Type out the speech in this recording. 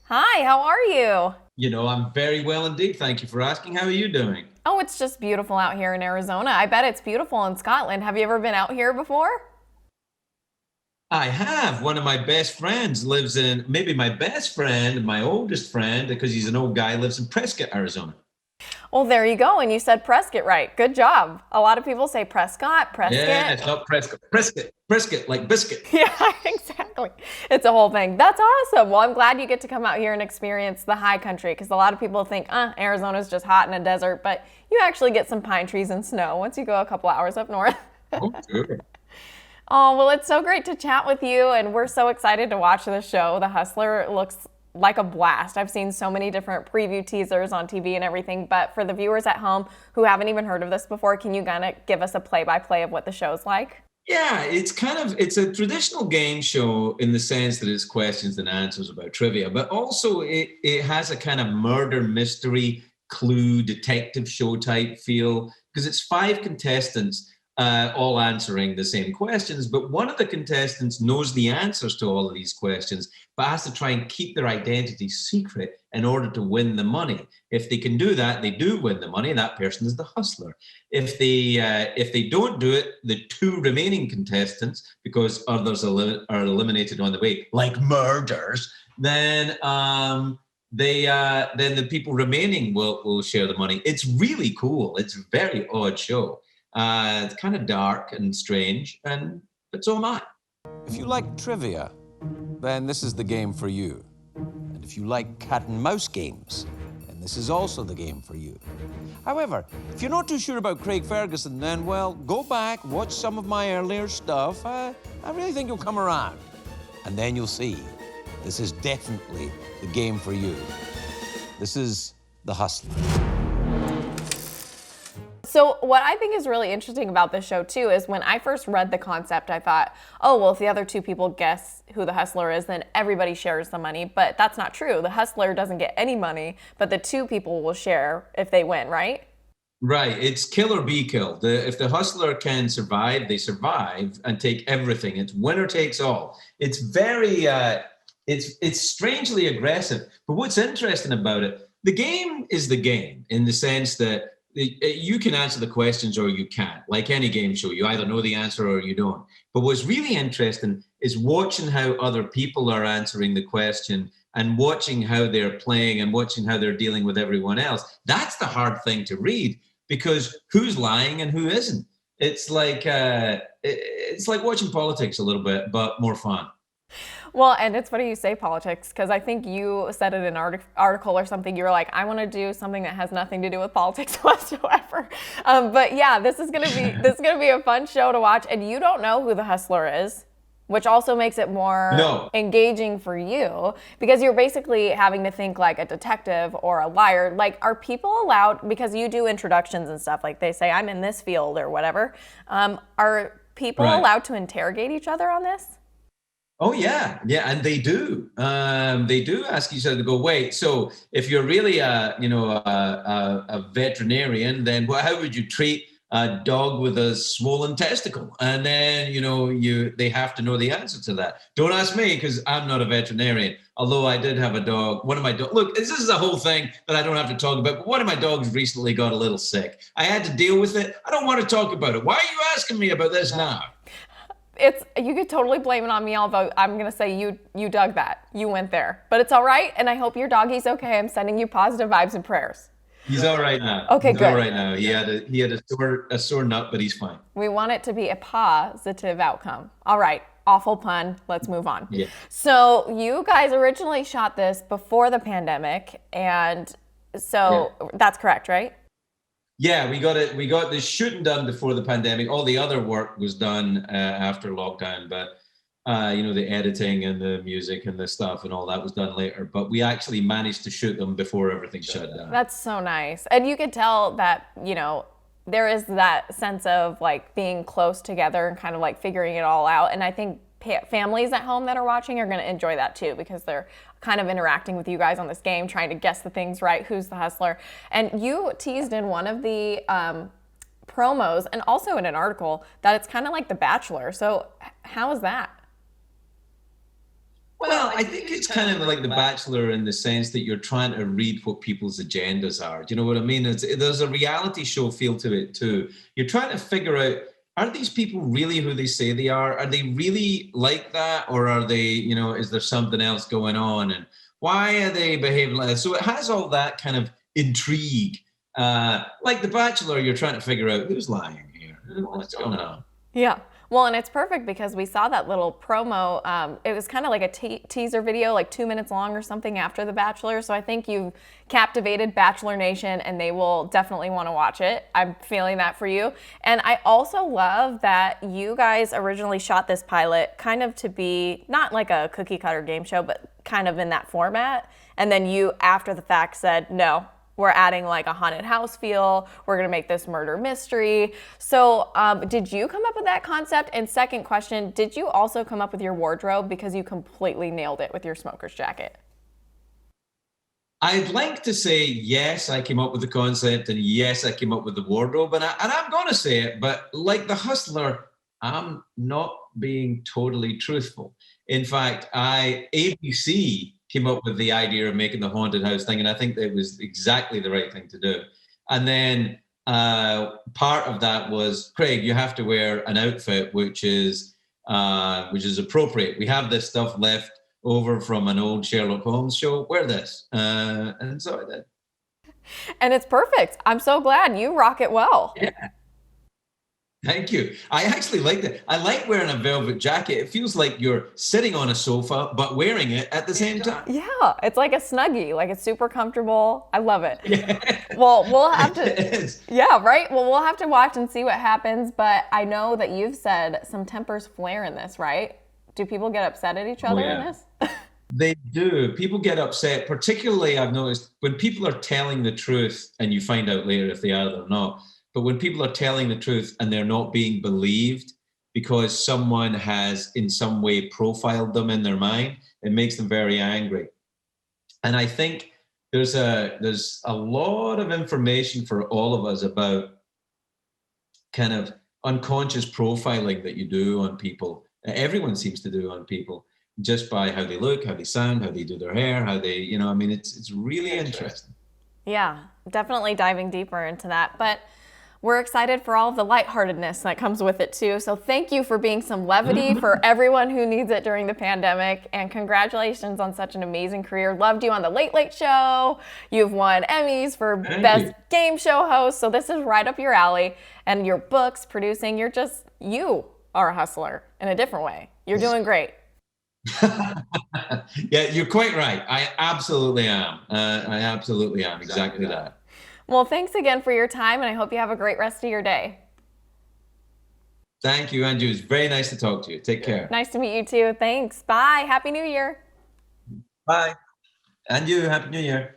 Hi, how are you? I'm very well indeed. Thank you for asking. How are you doing? Oh, it's just beautiful out here in Arizona. I bet it's beautiful in Scotland. Have you ever been out here before? I have. One of my best friends lives in, maybe my best friend, my oldest friend, because he's an old guy, lives in Prescott, Arizona. Well, there you go. And you said Prescott right. Good job. A lot of people say Prescott, Yeah, Prescott. it's not Prescott. Prescott, like biscuit. Yeah, exactly. It's a whole thing. That's awesome. Well, I'm glad you get to come out here and experience the high country because a lot of people think, Arizona's just hot in a desert, but you actually get some pine trees and snow once you go a couple hours up north. Oh, sure. Oh, well, it's so great to chat with you, and we're so excited to watch the show. The Hustler looks like a blast. I've seen so many different preview teasers on TV and everything, but for the viewers at home who haven't even heard of this before, can you kind of give us a play-by-play of what the show's like? Yeah, it's a traditional game show in the sense that it's questions and answers about trivia, but also it has a kind of murder mystery clue detective show type feel because it's five contestants all answering the same questions, but one of the contestants knows the answers to all of these questions, but has to try and keep their identity secret in order to win the money. If they can do that, they do win the money. That person is the hustler. If they don't do it, the two remaining contestants, because others are eliminated on the way, like murders, then the people remaining will share the money. It's really cool. It's a very odd show. It's kind of dark and strange, but so am I. If you like trivia, then this is the game for you. And if you like cat and mouse games, then this is also the game for you. However, if you're not too sure about Craig Ferguson, then, well, go back, watch some of my earlier stuff. I really think you'll come around. And then you'll see this is definitely the game for you. This is The Hustler. So what I think is really interesting about this show too is when I first read the concept, I thought, oh, well, if the other two people guess who the hustler is, then everybody shares the money. But that's not true. The hustler doesn't get any money, but the two people will share if they win, right? Right. It's kill or be killed. If the hustler can survive, they survive and take everything. It's winner takes all. It's very, it's strangely aggressive. But what's interesting about it, the game is the game in the sense that you can answer the questions or you can't. Like any game show, you either know the answer or you don't. But what's really interesting is watching how other people are answering the question and watching how they're playing and watching how they're dealing with everyone else. That's the hard thing to read because who's lying and who isn't. It's like watching politics a little bit, but more fun. Well, and it's funny you say politics because I think you said in an article or something, you were like, I want to do something that has nothing to do with politics whatsoever. But yeah, this is gonna be a fun show to watch, and you don't know who the hustler is, which also makes it more No, engaging for you because you're basically having to think like a detective or a liar. Like, are people allowed, because you do introductions and stuff, like they say, I'm in this field or whatever, are people right. allowed to interrogate each other on this? Oh yeah, yeah, and they do. They do ask each other to go. Wait, so if you're really a veterinarian, then how would you treat a dog with a swollen testicle? And then they have to know the answer to that. Don't ask me because I'm not a veterinarian. Although I did have a dog. One of my dogs. Look, this is a whole thing that I don't have to talk about. But one of my dogs recently got a little sick. I had to deal with it. I don't want to talk about it. Why are you asking me about this now? It's, you could totally blame it on me, although I'm gonna say you dug that. You went there. But it's all right, and I hope your doggy's okay. I'm sending you positive vibes and prayers. He's all right now. Okay, He's all good. right now. He had a sore nut, but he's fine. We want it to be a positive outcome. All right, awful pun. Let's move on. Yeah. So you guys originally shot this before the pandemic, and so Yeah. that's correct, right? Yeah, we got it. We got the shooting done before the pandemic. All the other work was done after lockdown, but the editing and the music and the stuff and all that was done later. But we actually managed to shoot them before everything shut down. That's so nice. And you could tell that, there is that sense of like being close together and kind of like figuring it all out. And I think families at home that are watching are going to enjoy that too because they're kind of interacting with you guys on this game, trying to guess the things right, who's the hustler. And you teased in one of the promos and also in an article that it's kind of like The Bachelor. So how is that? Well, I think it's kind of like The Bachelor in the sense that you're trying to read what people's agendas are. Do you know what I mean? There's a reality show feel to it too. You're trying to figure out, are these people really who they say they are? Are they really like that? Or are they, is there something else going on? And why are they behaving like that? So it has all that kind of intrigue. Like The Bachelor, you're trying to figure out who's lying here. What's going on? Yeah. Well, and it's perfect because we saw that little promo. It was kind of like a teaser video, like 2 minutes long or something after The Bachelor. So I think you've captivated Bachelor Nation and they will definitely want to watch it. I'm feeling that for you. And I also love that you guys originally shot this pilot kind of to be not like a cookie cutter game show, but kind of in that format. And then you, after the fact, said, no, we're adding like a haunted house feel. We're gonna make this murder mystery. So did you come up with that concept? And second question, did you also come up with your wardrobe? Because you completely nailed it with your smoker's jacket. I'd like to say, yes, I came up with the concept and yes, I came up with the wardrobe. And I'm going to say it, but like The Hustler, I'm not being totally truthful. In fact, ABC came up with the idea of making the haunted house thing, and I think that it was exactly the right thing to do. And then part of that was, Craig, you have to wear an outfit which is appropriate. We have this stuff left over from an old Sherlock Holmes show. Wear this, and so I did. And it's perfect. I'm so glad you rock it well. Yeah. Thank you. I actually like that. I like wearing a velvet jacket. It feels like you're sitting on a sofa, but wearing it at the same time. Yeah, it's like a Snuggie. Like it's super comfortable. I love it. Yeah. Well, we'll have to. Yeah, right? Well, we'll have to watch and see what happens. But I know that you've said some tempers flare in this, right? Do people get upset at each other in this? They do. People get upset. Particularly, I've noticed when people are telling the truth, and you find out later if they are or not. But when people are telling the truth and they're not being believed because someone has in some way profiled them in their mind, it makes them very angry. And I think there's a lot of information for all of us about kind of unconscious profiling that you do on people. Everyone seems to do on people just by how they look, how they sound, how they do their hair, how they, it's really interesting. Yeah, definitely diving deeper into that. But we're excited for all of the lightheartedness that comes with it too. So thank you for being some levity for everyone who needs it during the pandemic. And congratulations on such an amazing career. Loved you on The Late Late Show. You've won Emmys for Best Game Show Host. So this is right up your alley. And your books, producing, you are a hustler in a different way. You're doing great. Yeah, you're quite right. I absolutely am. Exactly that. Well, thanks again for your time, and I hope you have a great rest of your day. Thank you, Andrew. It's very nice to talk to you. Take care. Nice to meet you too. Thanks. Bye. Happy New Year. Bye. And you. Happy New Year.